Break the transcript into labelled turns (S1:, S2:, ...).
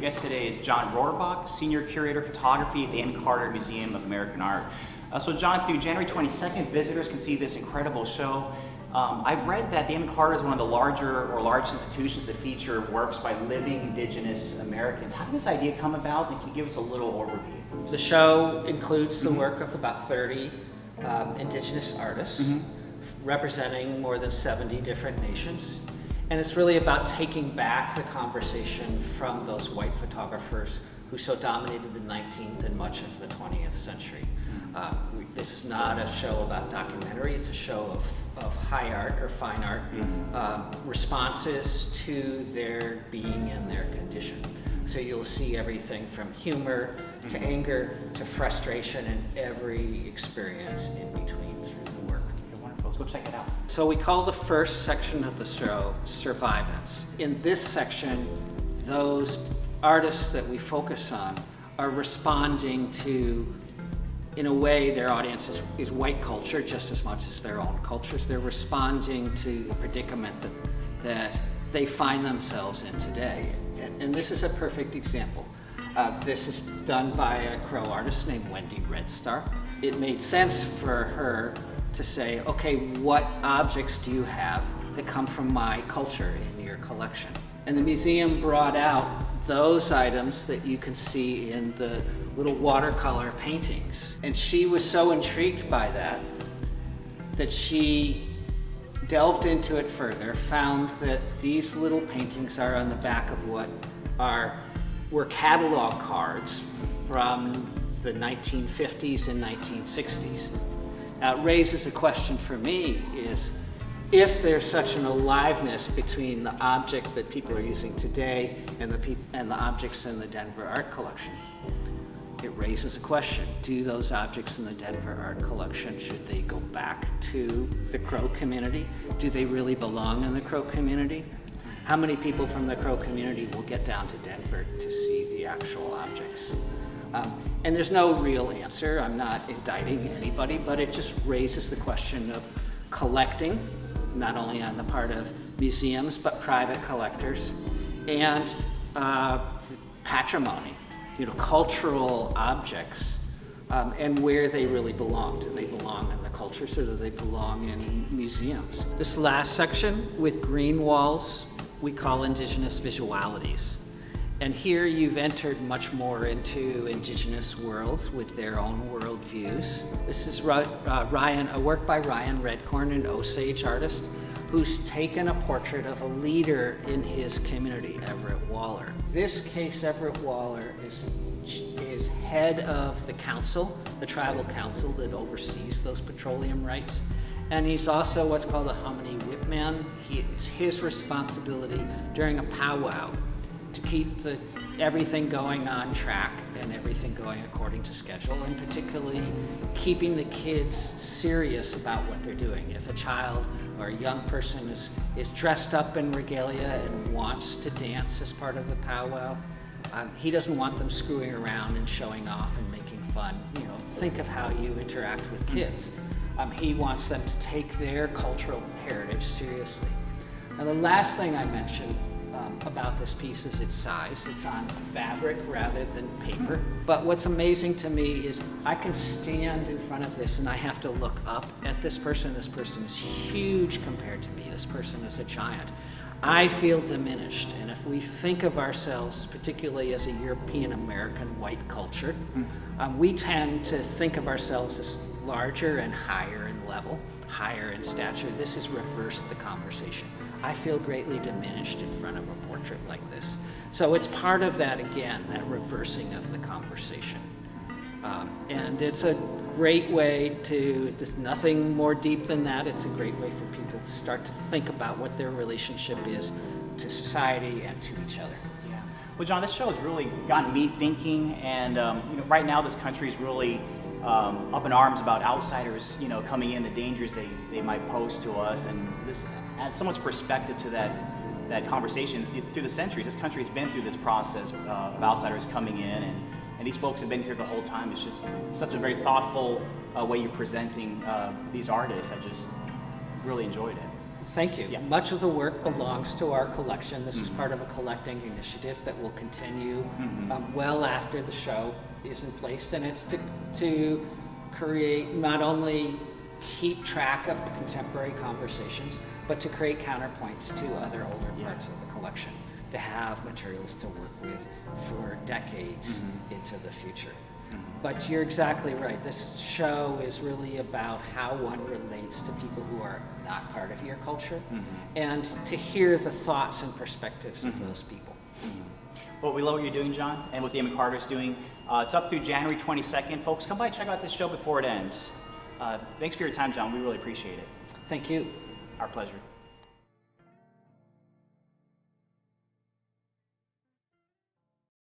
S1: guest today is John Rohrbach, Senior Curator of Photography at the N. Carter Museum of American Art. So John, through January 22nd, visitors can see this incredible show. I've read that the N. Carter is one of the large institutions that feature works by living Indigenous Americans. How did this idea come about? And can you give us a little overview?
S2: The show includes the work of about 30 Indigenous artists representing more than 70 different nations. And it's really about taking back the conversation from those white photographers who so dominated the 19th and much of the 20th century. This is not a show about documentary, it's a show of high art or fine art responses to their being and their condition. So you'll see everything from humor to anger to frustration and every experience in between through the work.
S1: Wonderful, let's go check it out.
S2: So we call the first section of the show Survivance. In this section, those artists that we focus on are responding to, in a way, their audience is white culture just as much as their own cultures. They're responding to the predicament that they find themselves in today. And this is a perfect example. This is done by a Crow artist named Wendy Red Star. It made sense for her to say, okay, what objects do you have that come from my culture in your collection? And the museum brought out those items that you can see in the little watercolor paintings. And she was so intrigued by that she delved into it further, found that these little paintings are on the back of what were catalog cards from the 1950s and 1960s. Now, it raises a question for me is, if there's such an aliveness between the object that people are using today and the objects in the Denver Art Collection, it raises a question. Do those objects in the Denver Art Collection, should they go back to the Crow community? Do they really belong in the Crow community? How many people from the Crow community will get down to Denver to see the actual objects? And there's no real answer. I'm not indicting anybody, but it just raises the question of collecting, not only on the part of museums, but private collectors, and patrimony, cultural objects, and where they really belong. Do they belong in the cultures or do they belong in museums? This last section with green walls, we call Indigenous Visualities. And here you've entered much more into Indigenous worlds with their own worldviews. This is a work by Ryan Redcorn, an Osage artist, who's taken a portrait of a leader in his community, Everett Waller. This case, Everett Waller is head of the council, the tribal council that oversees those petroleum rights. And he's also what's called a hominy whip man. It's his responsibility during a powwow to keep everything going on track and everything going according to schedule, and particularly keeping the kids serious about what they're doing. If a child or a young person is dressed up in regalia and wants to dance as part of the powwow, he doesn't want them screwing around and showing off and making fun. Think of how you interact with kids. He wants them to take their cultural heritage seriously. Now, the last thing I mentioned about this piece is its size. It's on fabric rather than paper. But what's amazing to me is I can stand in front of this and I have to look up at this person. This person is huge compared to me. This person is a giant. I feel diminished. And if we think of ourselves, particularly as a European American white culture, we tend to think of ourselves as larger and higher in level, higher in stature. This has reversed the conversation. I feel greatly diminished in front of a portrait like this. So it's part of that, again, that reversing of the conversation. And it's a great way there's nothing more deep than that. It's a great way for people to start to think about what their relationship is to society and to each other.
S1: Yeah. Well, John, this show has really gotten me thinking, and right now this country is really up in arms about outsiders, coming in, the dangers they might pose to us, and this adds so much perspective to that conversation. Through the centuries, this country's been through this process of outsiders coming in, and these folks have been here the whole time. It's just such a very thoughtful way you're presenting these artists. I just really enjoyed it.
S2: Thank you.
S1: Yeah.
S2: Much of the work belongs to our collection. This is part of a collecting initiative that will continue well after the show is in place, and it's to create, not only keep track of contemporary conversations, but to create counterpoints to other older parts of the collection, to have materials to work with for decades into the future. But you're exactly right. This show is really about how one relates to people who are not part of your culture, and to hear the thoughts and perspectives of those people.
S1: Well, we love what you're doing, John, and what the Amon Carter's doing. It's up through January 22nd. Folks, come by and check out this show before it ends. Thanks for your time, John. We really appreciate it.
S2: Thank you.
S1: Our pleasure.